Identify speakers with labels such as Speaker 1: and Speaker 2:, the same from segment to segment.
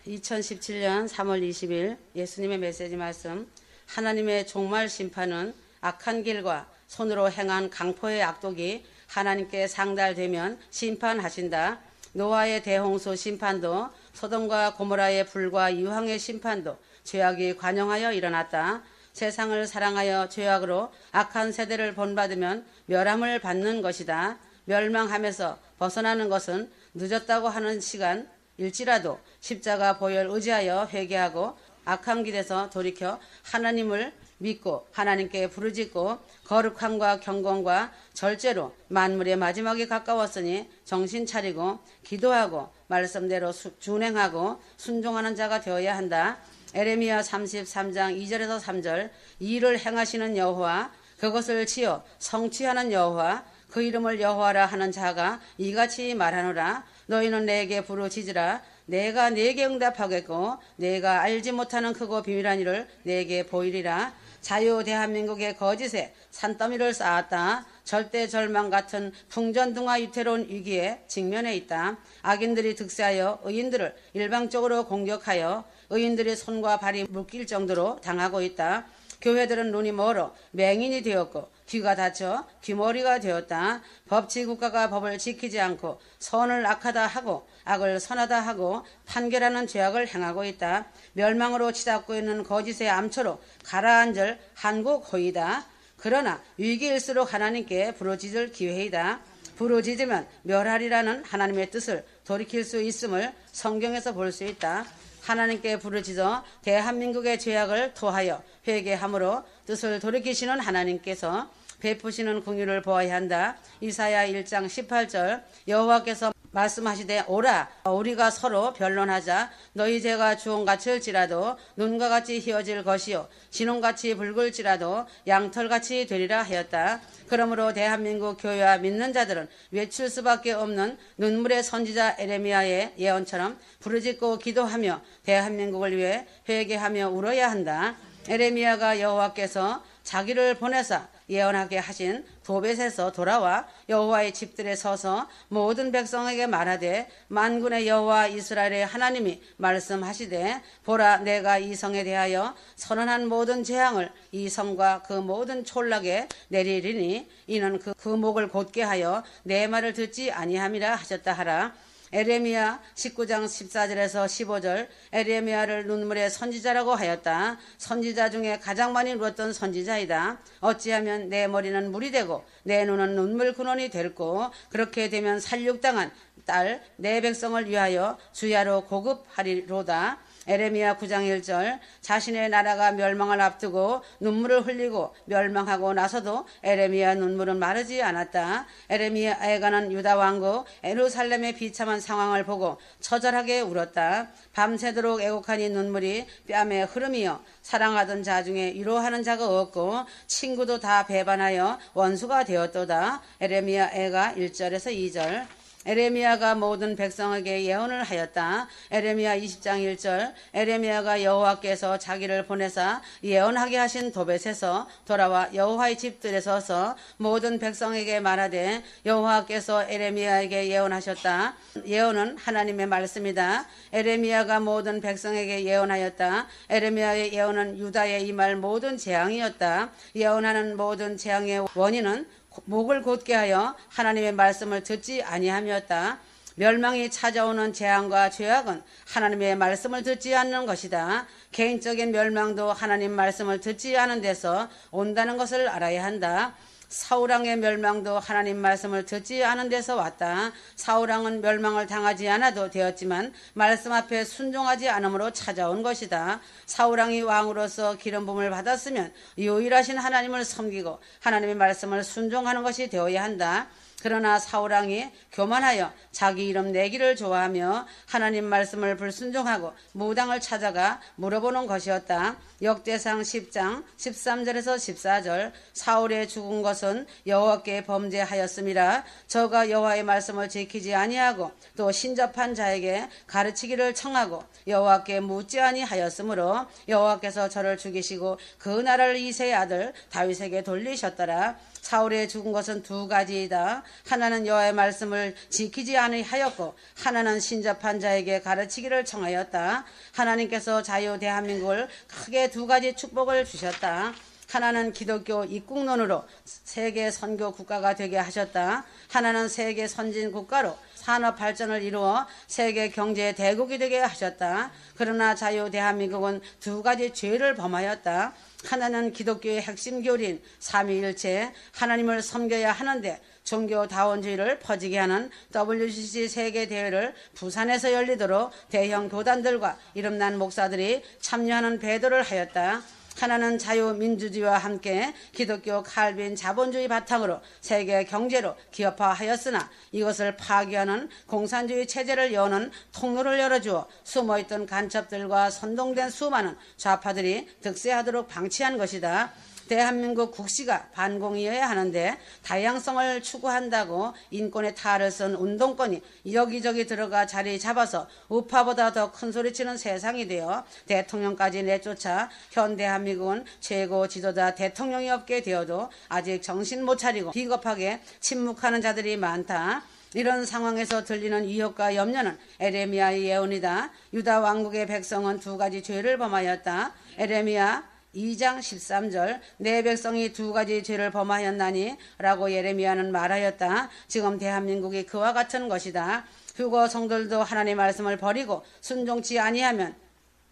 Speaker 1: 2017년 3월 20일 예수님의 메시지 말씀. 하나님의 종말 심판은 악한 길과 손으로 행한 강포의 악독이 하나님께 상달되면 심판하신다. 노아의 대홍수 심판도 소돔과 고모라의 불과 유황의 심판도 죄악이 관영하여 일어났다. 세상을 사랑하여 죄악으로 악한 세대를 본받으면 멸함을 받는 것이다. 멸망함에서 벗어나는 것은 늦었다고 하는 시간 일지라도 십자가 보혈 의지하여 회개하고 악한 길에서 돌이켜 하나님을 믿고 하나님께 부르짖고 거룩함과 경건과 절제로 만물의 마지막이 가까웠으니 정신 차리고 기도하고 말씀대로 준행하고 순종하는 자가 되어야 한다. 에레미야 33장 2절에서 3절. 이 일을 행하시는 여호와, 그것을 지어 성취하는 여호와, 그 이름을 여호와라 하는 자가 이같이 말하노라. 너희는 내게 부르짖으라. 내가 네게 응답하겠고 내가 알지 못하는 크고 비밀한 일을 내게 보이리라. 자유 대한민국의 거짓에 산더미를 쌓았다. 절대 절망 같은 풍전등화 유태로운 위기에 직면해 있다. 악인들이 득세하여 의인들을 일방적으로 공격하여 의인들의 손과 발이 묶일 정도로 당하고 있다. 교회들은 눈이 멀어 맹인이 되었고 귀가 닫혀 귀머리가 되었다. 법치국가가 법을 지키지 않고 선을 악하다 하고 악을 선하다 하고 판결하는 죄악을 행하고 있다. 멸망으로 치닫고 있는 거짓의 암초로 가라앉을 한국 호이다. 그러나 위기일수록 하나님께 부르짖을 기회이다. 부르짖으면 멸하리라는 하나님의 뜻을 돌이킬 수 있음을 성경에서 볼 수 있다. 하나님께 부르짖어 대한민국의 죄악을 토하여 회개함으로 뜻을 돌이키시는 하나님께서 베푸시는 긍휼을 보아야 한다. 이사야 1장 18절. 여호와께서 말씀하시되 오라 우리가 서로 변론하자. 너희 죄가 주홍같이 일지라도 눈과 같이 희어질 것이요 진홍같이 붉을지라도 양털같이 되리라 하였다. 그러므로 대한민국 교회와 믿는 자들은 외칠 수밖에 없는 눈물의 선지자 에레미야의 예언처럼 부르짖고 기도하며 대한민국을 위해 회개하며 울어야 한다. 에레미야가 여호와께서 자기를 보내사 예언하게 하신 도벳에서 돌아와 여호와의 집들에 서서 모든 백성에게 말하되 만군의 여호와 이스라엘의 하나님이 말씀하시되 보라 내가 이 성에 대하여 선언한 모든 재앙을 이 성과 그 모든 촌락에 내리리니 이는 그 목을 곧게 하여 내 말을 듣지 아니함이라 하셨다 하라. 에레미야 19장 14절에서 15절. 에레미야를 눈물의 선지자라고 하였다. 선지자 중에 가장 많이 울었던 선지자이다. 어찌하면 내 머리는 물이 되고 내 눈은 눈물 근원이 될고 그렇게 되면 살육당한 딸 내 백성을 위하여 주야로 고급하리로다. 에레미야 9장 1절. 자신의 나라가 멸망을 앞두고 눈물을 흘리고 멸망하고 나서도 에레미야 눈물은 마르지 않았다. 에레미야 애가는 유다 왕국 예루살렘의 비참한 상황을 보고 처절하게 울었다. 밤새도록 애곡하니 눈물이 뺨에 흐름이여 사랑하던 자 중에 위로하는 자가 없고 친구도 다 배반하여 원수가 되었도다. 에레미야 애가 1절에서 2절. 에레미야가 모든 백성에게 예언을 하였다. 에레미야 20장 1절. 에레미야가 여호와께서 자기를 보내사 예언하게 하신 도벳에서 돌아와 여호와의 집들에 서서 모든 백성에게 말하되 여호와께서 에레미야에게 예언하셨다. 예언은 하나님의 말씀이다. 에레미야가 모든 백성에게 예언하였다. 에레미야의 예언은 유다에 임할 모든 재앙이었다. 예언하는 모든 재앙의 원인은 목을 곧게 하여 하나님의 말씀을 듣지 아니함이었다. 멸망이 찾아오는 재앙과 죄악은 하나님의 말씀을 듣지 않는 것이다. 개인적인 멸망도 하나님 말씀을 듣지 않은 데서 온다는 것을 알아야 한다. 사울왕의 멸망도 하나님 말씀을 듣지 않은 데서 왔다. 사울왕은 멸망을 당하지 않아도 되었지만 말씀 앞에 순종하지 않음으로 찾아온 것이다. 사울왕이 왕으로서 기름 부음을 받았으면 유일하신 하나님을 섬기고 하나님의 말씀을 순종하는 것이 되어야 한다. 그러나 사울왕이 교만하여 자기 이름 내기를 좋아하며 하나님 말씀을 불순종하고 무당을 찾아가 물어보는 것이었다. 역대상 10장 13절에서 14절. 사울의 죽은 것은 여호와께 범죄하였음이라. 저가 여호와의 말씀을 지키지 아니하고 또 신접한 자에게 가르치기를 청하고 여호와께 묻지 아니하였으므로 여호와께서 저를 죽이시고 그 나라를 이새의 아들 다윗에게 돌리셨더라. 사울의 죽은 것은 두 가지이다. 하나는 여호와의 말씀을 지키지 아니하였고 하나는 신접한 자에게 가르치기를 청하였다. 하나님께서 자유 대한민국을 크게 두 가지 축복을 주셨다. 하나는 기독교 입국론으로 세계 선교 국가가 되게 하셨다. 하나는 세계 선진 국가로 산업 발전을 이루어 세계 경제 대국이 되게 하셨다. 그러나 자유 대한민국은 두 가지 죄를 범하였다. 하나는 기독교의 핵심 교리인 삼위일체 하나님을 섬겨야 하는데 종교다원주의를 퍼지게 하는 WCC 세계대회를 부산에서 열리도록 대형 교단들과 이름난 목사들이 참여하는 배도를 하였다. 하나는 자유민주주의와 함께 기독교 칼빈 자본주의 바탕으로 세계 경제로 기업화하였으나 이것을 파괴하는 공산주의 체제를 여는 통로를 열어주어 숨어있던 간첩들과 선동된 수많은 좌파들이 득세하도록 방치한 것이다. 대한민국 국시가 반공이어야 하는데 다양성을 추구한다고 인권의 탈을 쓴 운동권이 여기저기 들어가 자리 잡아서 우파보다 더 큰 소리치는 세상이 되어 대통령까지 내쫓아 현 대한민국은 최고 지도자 대통령이 없게 되어도 아직 정신 못 차리고 비겁하게 침묵하는 자들이 많다. 이런 상황에서 들리는 위협과 염려는 에레미야의 예언이다. 유다 왕국의 백성은 두 가지 죄를 범하였다. 에레미야 2장 13절 내 백성이 두 가지 죄를 범하였나니 라고 예레미야는 말하였다. 지금 대한민국이 그와 같은 것이다. 휴거 성들도 하나님의 말씀을 버리고 순종치 아니하면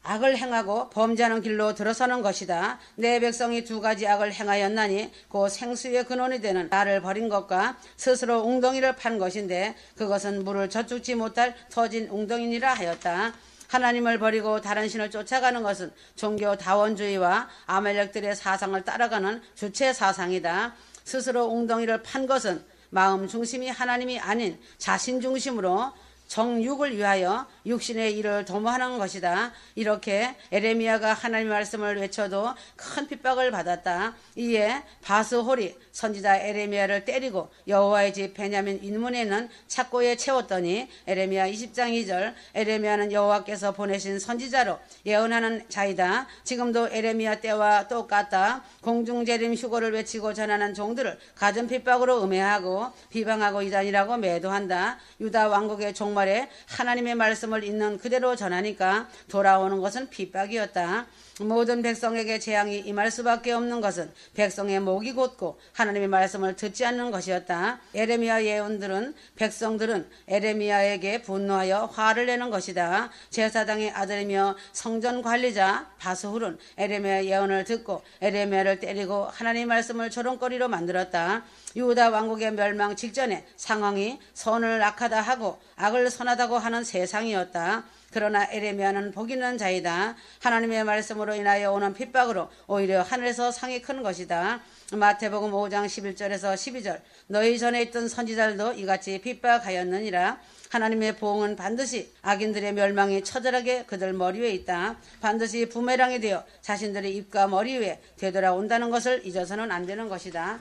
Speaker 1: 악을 행하고 범죄하는 길로 들어서는 것이다. 내 백성이 두 가지 악을 행하였나니 그 생수의 근원이 되는 나를 버린 것과 스스로 웅덩이를 판 것인데 그것은 물을 저축지 못할 터진 웅덩이니라 하였다. 하나님을 버리고 다른 신을 쫓아가는 것은 종교 다원주의와 아말렉들의 사상을 따라가는 주체 사상이다. 스스로 웅덩이를 판 것은 마음 중심이 하나님이 아닌 자신 중심으로 정육을 위하여 육신의 일을 도모하는 것이다. 이렇게 에레미야가 하나님의 말씀을 외쳐도 큰 핍박을 받았다. 이에 바스홀이 선지자 에레미야를 때리고 여호와의 집 베냐민 인문에 있는 착고에 채웠더니 에레미야 20장 2절 에레미야는 여호와께서 보내신 선지자로 예언하는 자이다. 지금도 에레미야 때와 똑같다. 공중재림 휴거를 외치고 전하는 종들을 가진 핍박으로 음해하고 비방하고 이단이라고 매도한다. 유다 왕국의 종말에 하나님의 말씀을 있는 그대로 전하니까 돌아오는 것은 핍박이었다. 모든 백성에게 재앙이 임할 수밖에 없는 것은 백성의 목이 곧고 하나님의 말씀을 듣지 않는 것이었다. 에레미야 예언들은 백성들은 에레미야에게 분노하여 화를 내는 것이다. 제사장의 아들이며 성전 관리자 바스훌은 에레미야 예언을 듣고 에레미야를 때리고 하나님의 말씀을 조롱거리로 만들었다. 유다 왕국의 멸망 직전에 상황이 선을 악하다 하고 악을 선하다고 하는 세상이었다. 그러나 에레미야는 복 있는 자이다. 하나님의 말씀으로 인하여 오는 핍박으로 오히려 하늘에서 상이 큰 것이다. 마태복음 5장 11절에서 12절 너희 전에 있던 선지자들도 이같이 핍박하였느니라. 하나님의 보응은 반드시 악인들의 멸망이 처절하게 그들 머리 위에 있다. 반드시 부메랑이 되어 자신들의 입과 머리 위에 되돌아온다는 것을 잊어서는 안 되는 것이다.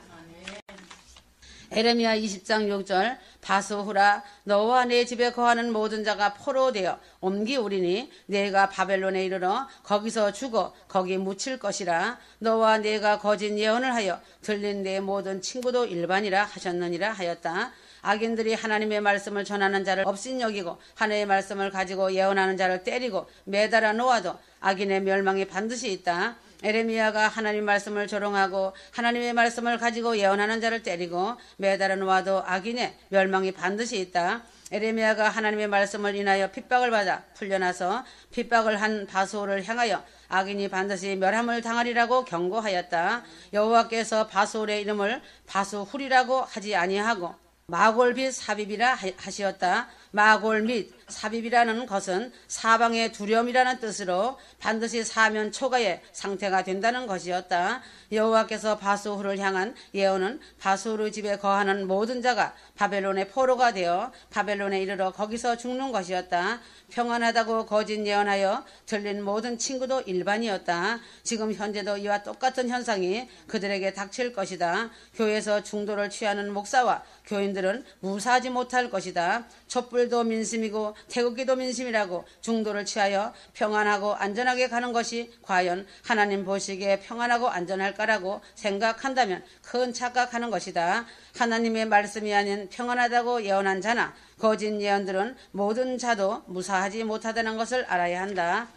Speaker 1: 에레미야 20장 6절 바스후라 너와 내 집에 거하는 모든 자가 포로되어 옮기우리니 내가 바벨론에 이르러 거기서 죽어 거기 묻힐 것이라. 너와 내가 거짓 예언을 하여 들린 내 모든 친구도 일반이라 하셨느니라 하였다. 악인들이 하나님의 말씀을 전하는 자를 업신여기고 하나님의 말씀을 가지고 예언하는 자를 때리고 매달아 놓아도 악인의 멸망이 반드시 있다. 에레미야가 하나님의 말씀을 조롱하고 하나님의 말씀을 가지고 예언하는 자를 때리고 매달아 놓아도 악인의 멸망이 반드시 있다. 에레미야가 하나님의 말씀을 인하여 핍박을 받아 풀려나서 핍박을 한 바스홀을 향하여 악인이 반드시 멸함을 당하리라고 경고하였다. 여호와께서 바스홀의 이름을 바스훌이라고 하지 아니하고 마골 및 사빕이라 하시었다. 마골 및 삽입이라는 것은 사방의 두려움이라는 뜻으로 반드시 사면 초가의 상태가 된다는 것이었다. 여호와께서 바스후를 향한 예언은 바스후의 집에 거하는 모든 자가 바벨론의 포로가 되어 바벨론에 이르러 거기서 죽는 것이었다. 평안하다고 거짓 예언하여 들린 모든 친구도 일반이었다. 지금 현재도 이와 똑같은 현상이 그들에게 닥칠 것이다. 교회에서 중도를 취하는 목사와 교인들은 무사하지 못할 것이다. 촛불도 민심이고 태극기도 민심이라고 중도를 취하여 평안하고 안전하게 가는 것이 과연 하나님 보시기에 평안하고 안전할까라고 생각한다면 큰 착각하는 것이다. 하나님의 말씀이 아닌 평안하다고 예언한 자나 거짓 예언들은 모든 자도 무사하지 못하다는 것을 알아야 한다.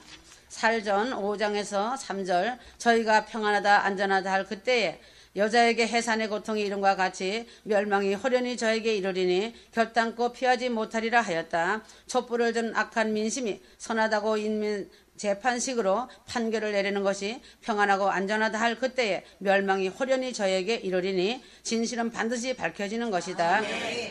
Speaker 1: 살전 5장에서 3절 저희가 평안하다 안전하다 할 그때에 여자에게 해산의 고통이 이름과 같이 멸망이 호련히 저에게 이르리니 결단코 피하지 못하리라 하였다. 촛불을 든 악한 민심이 선하다고 인민 재판식으로 판결을 내리는 것이 평안하고 안전하다 할 그때에 멸망이 호련히 저에게 이르리니 진실은 반드시 밝혀지는 것이다.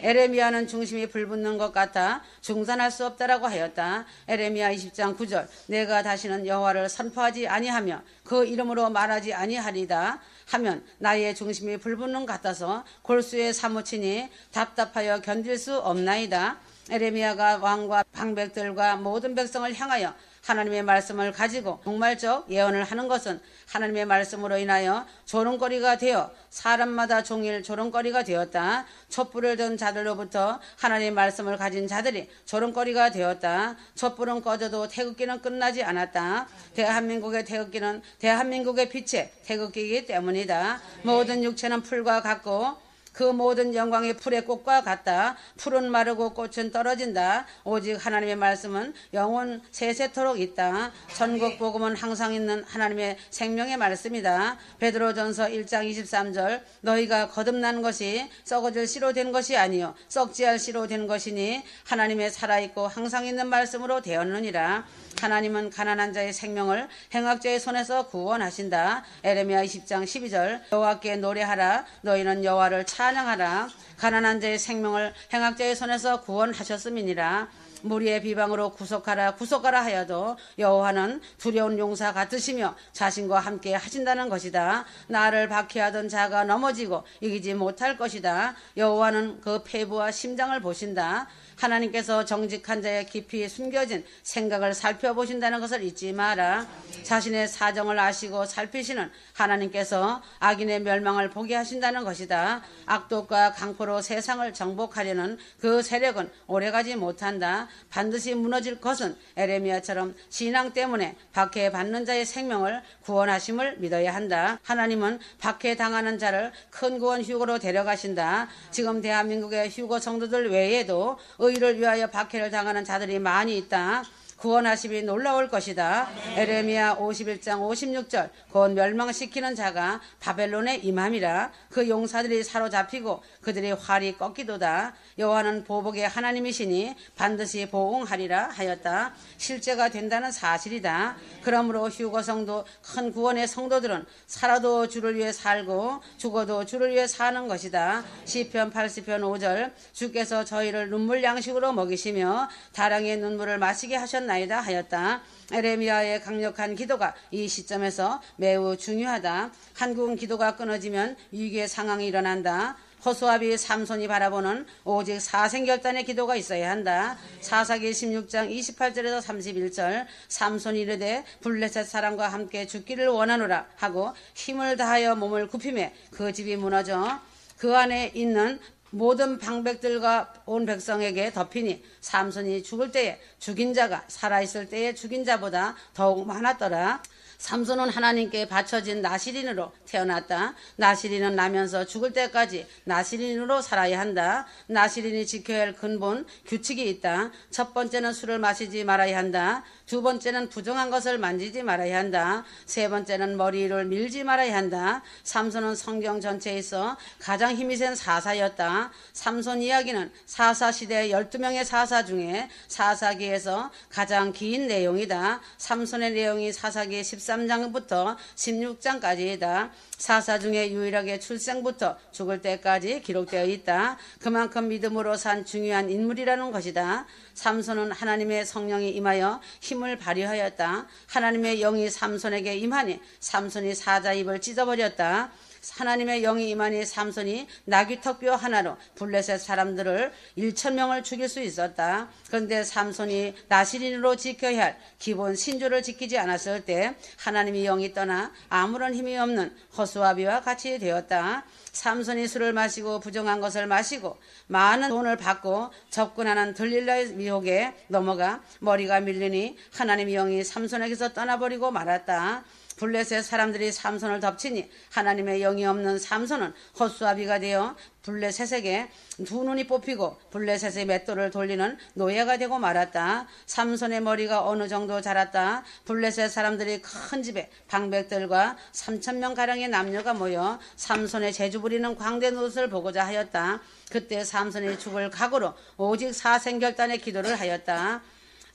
Speaker 1: 에레미야는 중심이 불붙는 것 같아 중산할 수 없다라고 하였다. 에레미야 20장 9절 내가 다시는 여호와를 선포하지 아니하며 그 이름으로 말하지 아니하리다 하면 나의 중심이 불붙는 것 같아서 골수에 사무치니 답답하여 견딜 수 없나이다. 에레미야가 왕과 방백들과 모든 백성을 향하여 하나님의 말씀을 가지고 종말적 예언을 하는 것은 하나님의 말씀으로 인하여 조롱거리가 되어 사람마다 종일 조롱거리가 되었다. 촛불을 든 자들로부터 하나님의 말씀을 가진 자들이 조롱거리가 되었다. 촛불은 꺼져도 태극기는 끝나지 않았다. 대한민국의 태극기는 대한민국의 빛의 태극기이기 때문이다. 모든 육체는 풀과 같고 그 모든 영광의 풀의 꽃과 같다. 풀은 마르고 꽃은 떨어진다. 오직 하나님의 말씀은 영원 세세토록 있다. 전국 복음은 항상 있는 하나님의 생명의 말씀이다. 베드로전서 1장 23절 너희가 거듭난 것이 썩어질 씨로 된 것이 아니요 썩지 할 씨로 된 것이니 하나님의 살아있고 항상 있는 말씀으로 되었느니라. 하나님은 가난한 자의 생명을 행악자의 손에서 구원하신다. 에레미야 20장 12절 여호와께 노래하라 너희는 여호와를 찬양하라. 가난한 자의 생명을 행악자의 손에서 구원하셨음이니라. 무리의 비방으로 구속하라 하여도 여호와는 두려운 용사 같으시며 자신과 함께 하신다는 것이다. 나를 박해하던 자가 넘어지고 이기지 못할 것이다. 여호와는 그 폐부와 심장을 보신다. 하나님께서 정직한 자의 깊이 숨겨진 생각을 살펴보신다는 것을 잊지 마라. 자신의 사정을 아시고 살피시는 하나님께서 악인의 멸망을 보게 하신다는 것이다. 악독과 강포로 세상을 정복하려는 그 세력은 오래가지 못한다. 반드시 무너질 것은 에레미야처럼 신앙 때문에 박해받는 자의 생명을 구원하심을 믿어야 한다. 하나님은 박해당하는 자를 큰 구원 휴거로 데려가신다. 지금 대한민국의 휴거 성도들 외에도 의를 위하여 박해를 당하는 자들이 많이 있다. 구원하심이 놀라울 것이다. 에레미야 51장 56절 곧 멸망시키는 자가 바벨론에 임함이라. 그 용사들이 사로잡히고 그들의 활이 꺾이도다. 여호와는 보복의 하나님이시니 반드시 보응하리라 하였다. 실제가 된다는 사실이다. 그러므로 휴거성도 큰 구원의 성도들은 살아도 주를 위해 살고 죽어도 주를 위해 사는 것이다. 시편 80편 5절 주께서 저희를 눈물 양식으로 먹이시며 다랑의 눈물을 마시게 하셨나이다 하였다. 에레미야의 강력한 기도가 이 시점에서 매우 중요하다. 한국은 기도가 끊어지면 위기의 상황이 일어난다. 호수아비 삼손이 바라보는 오직 사생결단의 기도가 있어야 한다. 사사기 16장 28절에서 31절 삼손이 이르되 블레셋 사람과 함께 죽기를 원하노라 하고 힘을 다하여 몸을 굽히매 그 집이 무너져 그 안에 있는 모든 방백들과 온 백성에게 덮이니 삼손이 죽을 때에 죽인 자가 살아있을 때에 죽인 자보다 더욱 많았더라. 삼손은 하나님께 바쳐진 나시린으로 태어났다. 나시린은 나면서 죽을 때까지 나시린으로 살아야 한다. 나시린이 지켜야 할 근본 규칙이 있다. 첫 번째는 술을 마시지 말아야 한다. 두 번째는 부정한 것을 만지지 말아야 한다. 세 번째는 머리를 밀지 말아야 한다. 삼손은 성경 전체에 있어 가장 힘이 센 사사였다. 삼손 이야기는 사사시대 12명의 사사 중에 사사기에서 가장 긴 내용이다. 삼손의 내용이 사사기 13장부터 16장까지이다. 사사 중에 유일하게 출생부터 죽을 때까지 기록되어 있다. 그만큼 믿음으로 산 중요한 인물이라는 것이다. 삼손은 하나님의 성령이 임하여 힘을 발휘하였다. 하나님의 영이 삼손에게 임하니 삼손이 사자 입을 찢어버렸다. 하나님의 영이 임하니 삼손이 나귀턱뼈 하나로 블레셋 사람들을 1,000명을 죽일 수 있었다. 그런데 삼손이 나시린으로 지켜야 할 기본 신조를 지키지 않았을 때 하나님의 영이 떠나 아무런 힘이 없는 허수아비와 같이 되었다. 삼손이 술을 마시고 부정한 것을 마시고 많은 돈을 받고 접근하는 들릴라의 미혹에 넘어가 머리가 밀리니 하나님의 영이 삼손에게서 떠나버리고 말았다. 블레셋 사람들이 삼손을 덮치니 하나님의 영이 없는 삼손은 헛수아비가 되어 블레셋에게 두 눈이 뽑히고 블레셋의 맷돌을 돌리는 노예가 되고 말았다. 삼손의 머리가 어느 정도 자랐다. 블레셋 사람들이 큰 집에 방백들과 3,000명가량의 남녀가 모여 삼손의 재주 부리는 광대 노릇을 보고자 하였다. 그때 삼손이 죽을 각오로 오직 사생결단의 기도를 하였다.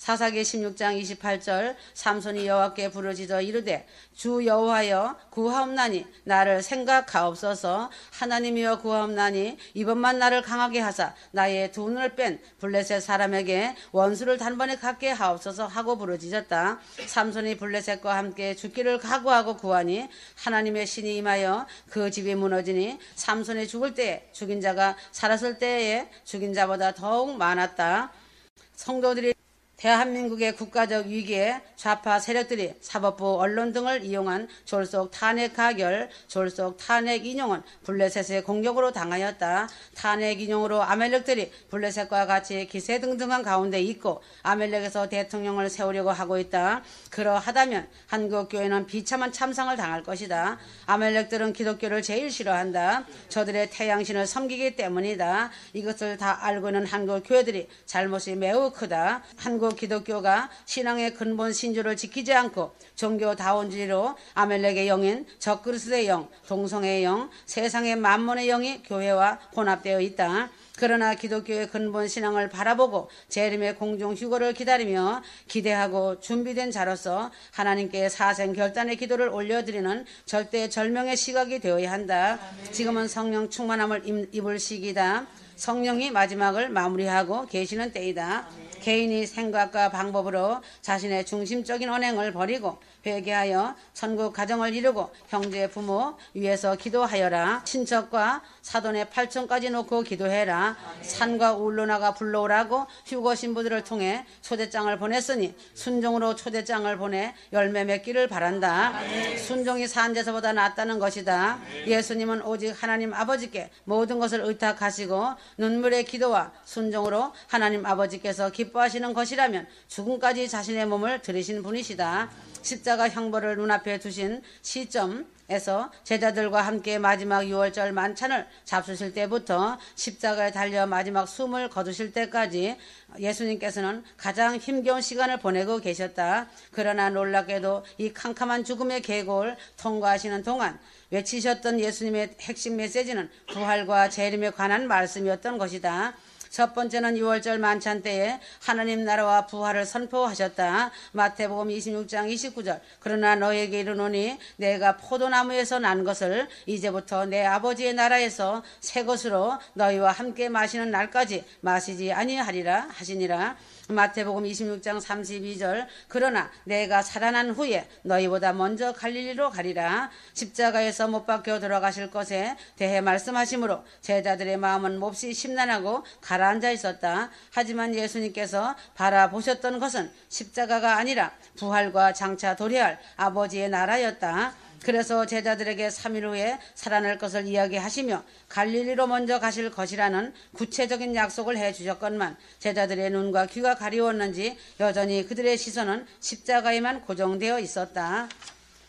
Speaker 1: 사사기 16장 28절 삼손이 여호와께 부르짖어 이르되 주 여호와여 구하옵나니 나를 생각하옵소서. 하나님이여 구하옵나니 이번만 나를 강하게 하사 나의 두 눈을 뺀 블레셋 사람에게 원수를 단번에 갖게 하옵소서 하고 부르짖었다. 삼손이 블레셋과 함께 죽기를 각오하고 구하니 하나님의 신이 임하여 그 집이 무너지니 삼손이 죽을 때에 죽인 자가 살았을 때에 죽인 자보다 더욱 많았다. 성도들이 대한민국의 국가적 위기에 좌파 세력들이 사법부, 언론 등을 이용한 졸속 탄핵 가결, 졸속 탄핵 인용은 블레셋의 공격으로 당하였다. 탄핵 인용으로 아멜렉들이 블레셋과 같이 기세등등한 가운데 있고 아멜렉에서 대통령을 세우려고 하고 있다. 그러하다면 한국교회는 비참한 참상을 당할 것이다. 아멜렉들은 기독교를 제일 싫어한다. 저들의 태양신을 섬기기 때문이다. 이것을 다 알고 있는 한국교회들이 잘못이 매우 크다. 한국 기독교가 신앙의 근본 신조를 지키지 않고 종교다원주의로 아멜렉의 영인 적그리스도의 영, 동성애의 영, 세상의 만몬의 영이 교회와 혼합되어 있다. 그러나 기독교의 근본 신앙을 바라보고 재림의 공중 휴거를 기다리며 기대하고 준비된 자로서 하나님께 사생 결단의 기도를 올려드리는 절대 절명의 시각이 되어야 한다. 지금은 성령 충만함을 입을 시기다. 성령이 마지막을 마무리하고 계시는 때이다. 개인이 생각과 방법으로 자신의 중심적인 언행을 버리고 회개하여 천국 가정을 이루고 형제 부모 위해서 기도하여라. 친척과 사돈의 8촌까지 놓고 기도해라. 산과 울로나가 불러오라고 휴거 신부들을 통해 초대장을 보냈으니 순종으로 초대장을 보내 열매 맺기를 바란다. 순종이 산제사보다 낫다는 것이다. 예수님은 오직 하나님 아버지께 모든 것을 의탁하시고 눈물의 기도와 순종으로 하나님 아버지께서 기뻐하시는 것이라면 죽음까지 자신의 몸을 들이신 분이시다. 십자가 형벌을 눈앞에 두신 시점에서 제자들과 함께 마지막 6월절 만찬을 잡수실 때부터 십자가에 달려 마지막 숨을 거두실 때까지 예수님께서는 가장 힘겨운 시간을 보내고 계셨다. 그러나 놀랍게도 이 캄캄한 죽음의 계곡을 통과하시는 동안 외치셨던 예수님의 핵심 메시지는 부활과 재림에 관한 말씀이었던 것이다. 첫 번째는 6월절 만찬 때에 하나님 나라와 부활을 선포하셨다. 마태복음 26장 29절 그러나 너에게 이르노니 내가 포도나무에서 난 것을 이제부터 내 아버지의 나라에서 새 것으로 너희와 함께 마시는 날까지 마시지 아니하리라 하시니라. 마태복음 26장 32절 그러나 내가 살아난 후에 너희보다 먼저 갈릴리로 가리라. 십자가에서 못 박혀 돌아가실 것에 대해 말씀하시므로 제자들의 마음은 몹시 심란하고 가라앉아 있었다. 하지만 예수님께서 바라보셨던 것은 십자가가 아니라 부활과 장차 도래할 아버지의 나라였다. 그래서 제자들에게 3일 후에 살아날 것을 이야기하시며 갈릴리로 먼저 가실 것이라는 구체적인 약속을 해주셨건만 제자들의 눈과 귀가 가리웠는지 여전히 그들의 시선은 십자가에만 고정되어 있었다.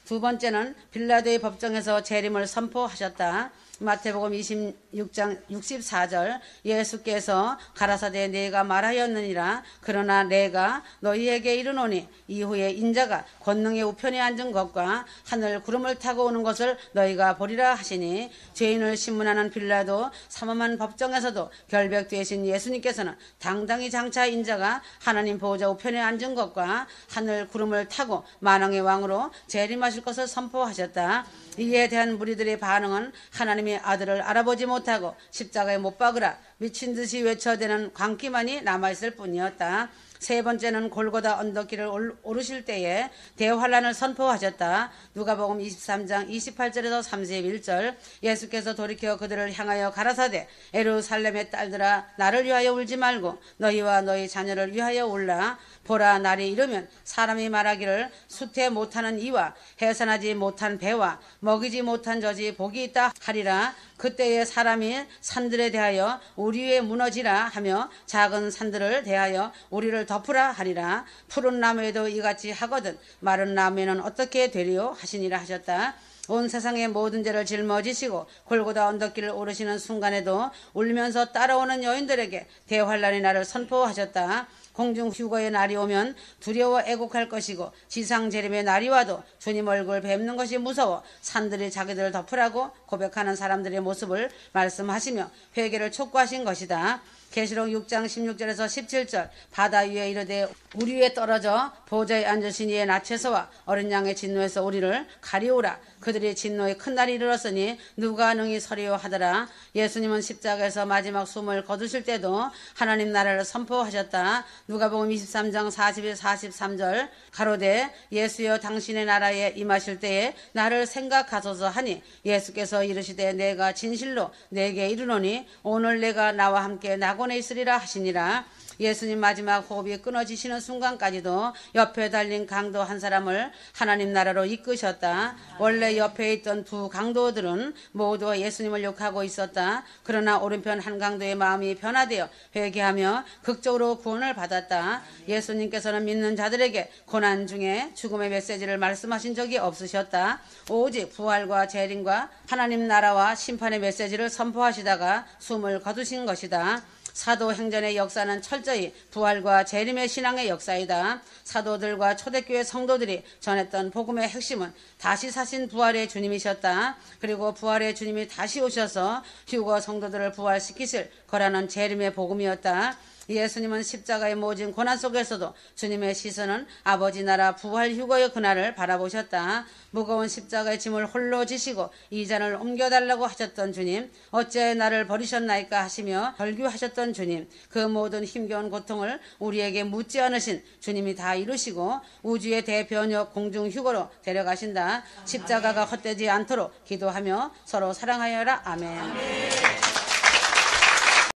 Speaker 1: 두 번째는 빌라도의 법정에서 재림을 선포하셨다. 마태복음 26장 64절 예수께서 가라사대 내가 말하였느니라. 그러나 내가 너희에게 이르노니 이후에 인자가 권능의 우편에 앉은 것과 하늘 구름을 타고 오는 것을 너희가 보리라 하시니 죄인을 신문하는 빌라도 삼엄한 법정에서도 결백되신 예수님께서는 당당히 장차 인자가 하나님 보호자 우편에 앉은 것과 하늘 구름을 타고 만왕의 왕으로 재림하실 것을 선포하셨다. 이에 대한 무리들의 반응은 하나님의 아들을 알아보지 못하고 십자가에 못 박으라 미친 듯이 외쳐대는 광기만이 남아있을 뿐이었다. 세 번째는 골고다 언덕길을 오르실 때에 대환란을 선포하셨다. 누가복음 23장 28절에서 31절. 예수께서 돌이켜 그들을 향하여 가라사대 예루살렘의 딸들아 나를 위하여 울지 말고 너희와 너희 자녀를 위하여 울라. 보라 날이 이르면 사람이 말하기를 수태 못하는 이와 해산하지 못한 배와 먹이지 못한 젖이 복이 있다 하리라. 그때에 사람이 산들에 대하여 우리 위에 무너지라 하며 작은 산들을 대하여 우리를 덮으라 하리라. 푸른 나무에도 이같이 하거든 마른 나무에는 어떻게 되리요 하시니라 하셨다. 온 세상의 모든 죄를 짊어지시고 골고다 언덕길을 오르시는 순간에도 울면서 따라오는 여인들에게 대환란의 날을 선포하셨다. 공중 휴거의 날이 오면 두려워 애곡할 것이고 지상 재림의 날이 와도 주님 얼굴 뵙는 것이 무서워 산들이 자기들을 덮으라고 고백하는 사람들의 모습을 말씀하시며 회개를 촉구하신 것이다. 계시록 6장 16절에서 17절. 바다 위에 이르되 우리 위에 떨어져 보좌에 앉으신 이의 낯에서와 어린 양의 진노에서 우리를 가리우라. 그들의 진노의 큰 날이 이르렀으니 누가 능히 서리요 하더라. 예수님은 십자가에서 마지막 숨을 거두실 때도 하나님 나라를 선포하셨다. 누가복음 23장 40에 43절. 가로되 예수여 당신의 나라에 임하실 때에 나를 생각하소서 하니 예수께서 이르시되 내가 진실로 내게 이르노니 오늘 내가 나와 함께 낙원에 있으리라 하시니라. 예수님 마지막 호흡이 끊어지시는 순간까지도 옆에 달린 강도 한 사람을 하나님 나라로 이끄셨다. 원래 옆에 있던 두 강도들은 모두 예수님을 욕하고 있었다. 그러나 오른편 한 강도의 마음이 변화되어 회개하며 극적으로 구원을 받았다. 예수님께서는 믿는 자들에게 고난 중에 죽음의 메시지를 말씀하신 적이 없으셨다. 오직 부활과 재림과 하나님 나라와 심판의 메시지를 선포하시다가 숨을 거두신 것이다. 사도행전의 역사는 철저히 부활과 재림의 신앙의 역사이다. 사도들과 초대교회 성도들이 전했던 복음의 핵심은 다시 사신 부활의 주님이셨다. 그리고 부활의 주님이 다시 오셔서 휴거 성도들을 부활시키실 거라는 재림의 복음이었다. 예수님은 십자가의 모진 고난 속에서도 주님의 시선은 아버지 나라 부활 휴거의 그날을 바라보셨다. 무거운 십자가의 짐을 홀로 지시고 이 잔을 옮겨달라고 하셨던 주님, 어째 나를 버리셨나이까 하시며 절규하셨던 주님, 그 모든 힘겨운 고통을 우리에게 묻지 않으신 주님이 다 이루시고 우주의 대변역 공중 휴거로 데려가신다. 십자가가 헛되지 않도록 기도하며 서로 사랑하여라. 아멘.